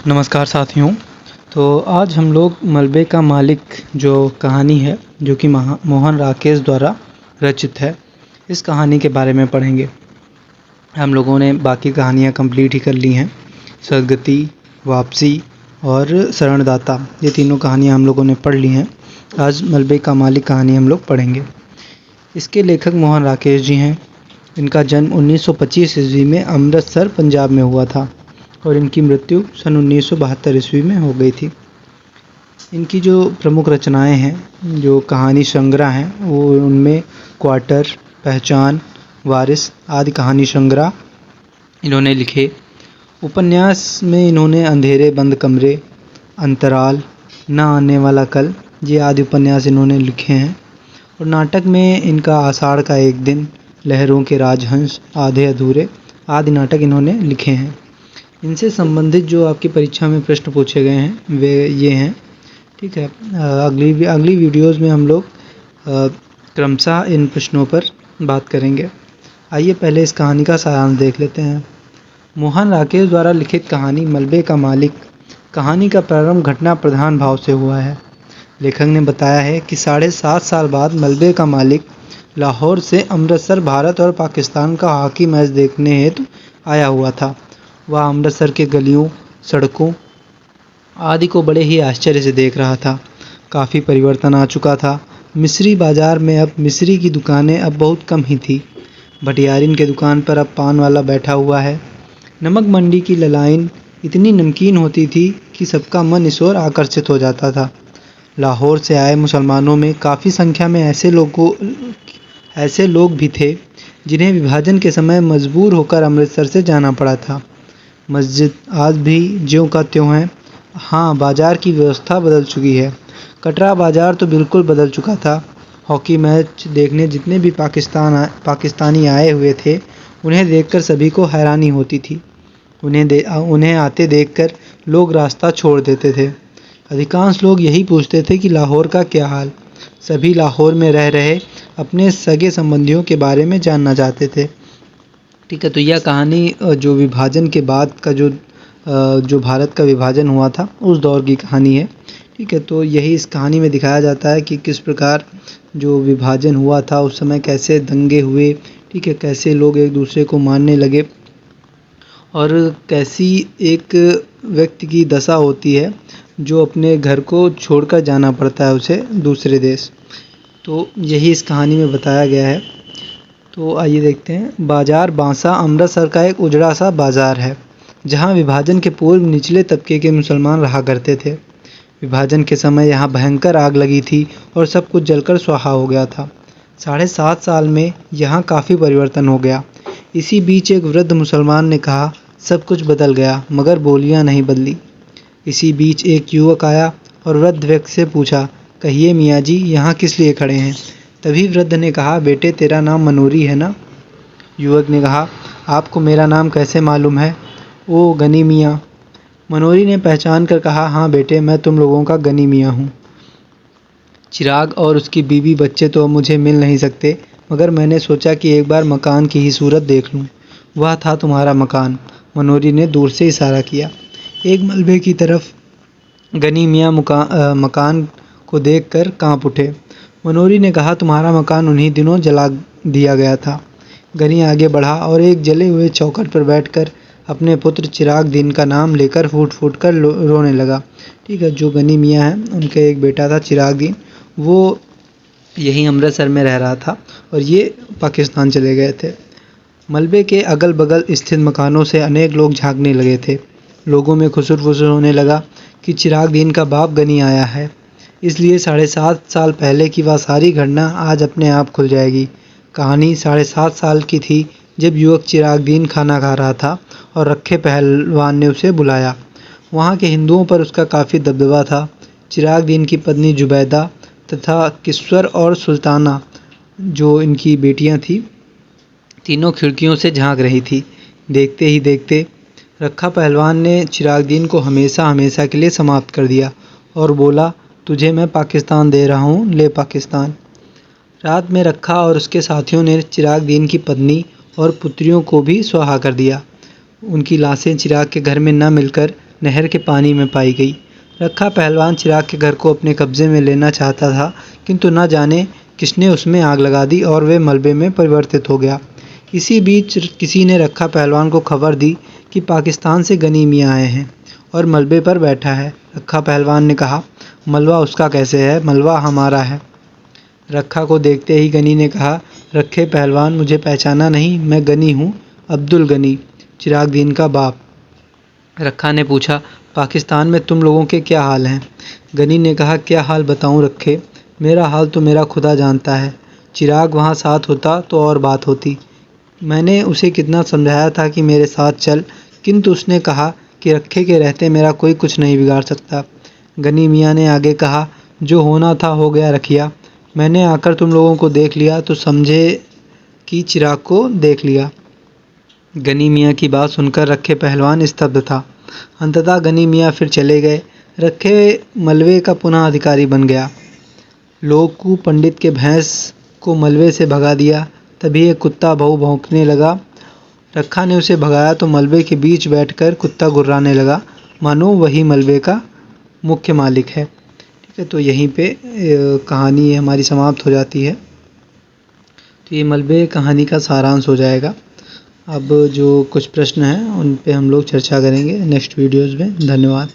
नमस्कार साथियों। तो आज हम लोग मलबे का मालिक जो कहानी है, जो कि मोहन राकेश द्वारा रचित है, इस कहानी के बारे में पढ़ेंगे। हम लोगों ने बाकी कहानियाँ कंप्लीट ही कर ली हैं। सदगति, वापसी और शरणदाता, ये तीनों कहानियाँ हम लोगों ने पढ़ ली हैं। आज मलबे का मालिक कहानी हम लोग पढ़ेंगे। इसके लेखक मोहन राकेश जी हैं। इनका जन्म 1925 ईस्वी में अमृतसर पंजाब में हुआ था और इनकी मृत्यु सन 1972 ईस्वी में हो गई थी। इनकी जो प्रमुख रचनाएं हैं, जो कहानी संग्रह हैं, वो उनमें क्वार्टर, पहचान, वारिस आदि कहानी संग्रह इन्होंने लिखे। उपन्यास में इन्होंने अंधेरे बंद कमरे, अंतराल, ना आने वाला कल, ये आदि उपन्यास इन्होंने लिखे हैं। और नाटक में इनका आषाढ़ का एक दिन, लहरों के राजहंस, आधे अधूरे आदि नाटक इन्होंने लिखे हैं। इनसे संबंधित जो आपकी परीक्षा में प्रश्न पूछे गए हैं वे ये हैं, ठीक है। अगली वीडियोज़ में हम लोग क्रमशः इन प्रश्नों पर बात करेंगे। आइए पहले इस कहानी का सारांश देख लेते हैं। मोहन राकेश द्वारा लिखित कहानी मलबे का मालिक कहानी का प्रारंभ घटना प्रधान भाव से हुआ है। लेखक ने बताया है कि 7.5 साल बाद मलबे का मालिक लाहौर से अमृतसर भारत और पाकिस्तान का हॉकी मैच देखने हेतु आया हुआ था। वह अमृतसर के गलियों, सड़कों आदि को बड़े ही आश्चर्य से देख रहा था। काफ़ी परिवर्तन आ चुका था। मिस्री बाज़ार में अब मिस्री की दुकानें अब बहुत कम ही थी। भटियारिन के दुकान पर अब पान वाला बैठा हुआ है। नमक मंडी की ललाइन इतनी नमकीन होती थी कि सबका मन इस ओर आकर्षित हो जाता था। लाहौर से आए मुसलमानों में काफ़ी संख्या में ऐसे लोग भी थे जिन्हें विभाजन के समय मजबूर होकर अमृतसर से जाना पड़ा था। मस्जिद आज भी ज्यों का त्यों है। हाँ, बाज़ार की व्यवस्था बदल चुकी है। कटरा बाज़ार तो बिल्कुल बदल चुका था। हॉकी मैच देखने जितने भी पाकिस्तानी आए हुए थे, उन्हें देखकर सभी को हैरानी होती थी। उन्हें आते देखकर लोग रास्ता छोड़ देते थे। अधिकांश लोग यही पूछते थे कि लाहौर का क्या हाल। सभी लाहौर में रह रहे अपने सगे संबंधियों के बारे में जानना चाहते थे। ठीक है, तो यह कहानी जो विभाजन के बाद का जो भारत का विभाजन हुआ था, उस दौर की कहानी है। ठीक है, तो यही इस कहानी में दिखाया जाता है कि किस प्रकार जो विभाजन हुआ था उस समय कैसे दंगे हुए। ठीक है, कैसे लोग एक दूसरे को मारने लगे और कैसी एक व्यक्ति की दशा होती है जो अपने घर को छोड़कर जाना पड़ता है उसे दूसरे देश। तो यही इस कहानी में बताया गया है। तो आइए देखते हैं। बाज़ार बांसा अमृतसर का एक उजड़ा सा बाज़ार है, जहां विभाजन के पूर्व निचले तबके के मुसलमान रहा करते थे। विभाजन के समय यहां भयंकर आग लगी थी और सब कुछ जलकर स्वाहा हो गया था। 7.5 साल में यहां काफ़ी परिवर्तन हो गया। इसी बीच एक वृद्ध मुसलमान ने कहा, सब कुछ बदल गया मगर बोलियां नहीं बदली। इसी बीच एक युवक आया और वृद्ध व्यक्ति से पूछा, कहिए मियाँ जी, यहाँ किस लिए खड़े हैं? तभी वृद्ध ने कहा, बेटे तेरा नाम मनोरी है ना? युवक ने कहा, आपको मेरा नाम कैसे मालूम है? ओ गनी मियाँ। मनोरी ने पहचान कर कहा, हाँ बेटे, मैं तुम लोगों का गनी मियाँ हूँ। चिराग और उसकी बीवी बच्चे तो मुझे मिल नहीं सकते, मगर मैंने सोचा कि एक बार मकान की ही सूरत देख लूँ। वह था तुम्हारा मकान। मनोरी ने दूर से इशारा किया। एक मलबे की तरफ। गनी मियाँ मकान को देखकर कांप उठे। मनोरी ने कहा, तुम्हारा मकान उन्हीं दिनों जला दिया गया था। गनी आगे बढ़ा और एक जले हुए चौखट पर बैठकर अपने पुत्र चिराग दीन का नाम लेकर फूट फूट कर रोने लगा। ठीक है, जो गनी मियाँ हैं उनका एक बेटा था चिराग दीन, वो यहीं अमृतसर में रह रहा था और ये पाकिस्तान चले गए थे। मलबे के अगल बगल स्थित मकानों से अनेक लोग झांकने लगे थे। लोगों में खुसर फुसर होने लगा कि चिराग दीन का बाप गनी आया है, इसलिए 7.5 साल पहले की वह सारी घटना आज अपने आप खुल जाएगी। कहानी 7.5 साल की थी जब युवक चिराग दीन खाना खा रहा था और रखे पहलवान ने उसे बुलाया। वहाँ के हिंदुओं पर उसका काफ़ी दबदबा था। चिराग दीन की पत्नी जुबैदा तथा किस्वर और सुल्ताना, जो इनकी बेटियाँ थीं, तीनों खिड़कियों से झांक रही थी। देखते ही देखते रखा पहलवान ने चिराग दीन को हमेशा हमेशा के लिए समाप्त कर दिया और बोला, तुझे मैं पाकिस्तान दे रहा हूँ, ले पाकिस्तान। रात में रखा और उसके साथियों ने चिराग दीन की पत्नी और पुत्रियों को भी सुहा कर दिया। उनकी लाशें चिराग के घर में न मिलकर नहर के पानी में पाई गई। रखा पहलवान चिराग के घर को अपने कब्जे में लेना चाहता था, किंतु न जाने किसने उसमें आग लगा दी और वे मलबे में परिवर्तित हो गया। इसी बीच किसी ने रखा पहलवान को खबर दी कि पाकिस्तान से गनी मियाँ आए हैं और मलबे पर बैठा है। रखा पहलवान ने कहा, मलबा उसका कैसे है, मलबा हमारा है। रखा को देखते ही गनी ने कहा, रखे पहलवान, मुझे पहचाना नहीं, मैं गनी हूँ, अब्दुल गनी, चिरागदीन का बाप। रखा ने पूछा, पाकिस्तान में तुम लोगों के क्या हाल हैं? गनी ने कहा, क्या हाल बताऊं रखे, मेरा हाल तो मेरा खुदा जानता है। चिराग वहाँ साथ होता तो और बात होती। मैंने उसे कितना समझाया था कि मेरे साथ चल, किंतु उसने कहा कि रखे के रहते मेरा कोई कुछ नहीं बिगाड़ सकता। गनी मियाँ ने आगे कहा, जो होना था हो गया रखिया, मैंने आकर तुम लोगों को देख लिया तो समझे कि चिराग को देख लिया। गनी मियाँ की बात सुनकर रखे पहलवान स्तब्ध था। अंततः गनी मियाँ फिर चले गए। रखे मलबे का पुनः अधिकारी बन गया। लोकू पंडित के भैंस को मलबे से भगा दिया। तभी एक कुत्ता भौं भौंकने लगा। रखा ने उसे भगाया तो मलबे के बीच बैठकर कुत्ता गुर्राने लगा, मानो वही मलबे का मुख्य मालिक है। ठीक है, तो यहीं पे कहानी हमारी समाप्त हो जाती है। तो ये मलबे कहानी का सारांश हो जाएगा। अब जो कुछ प्रश्न हैं उन पे हम लोग चर्चा करेंगे नेक्स्ट वीडियोज़ में। धन्यवाद।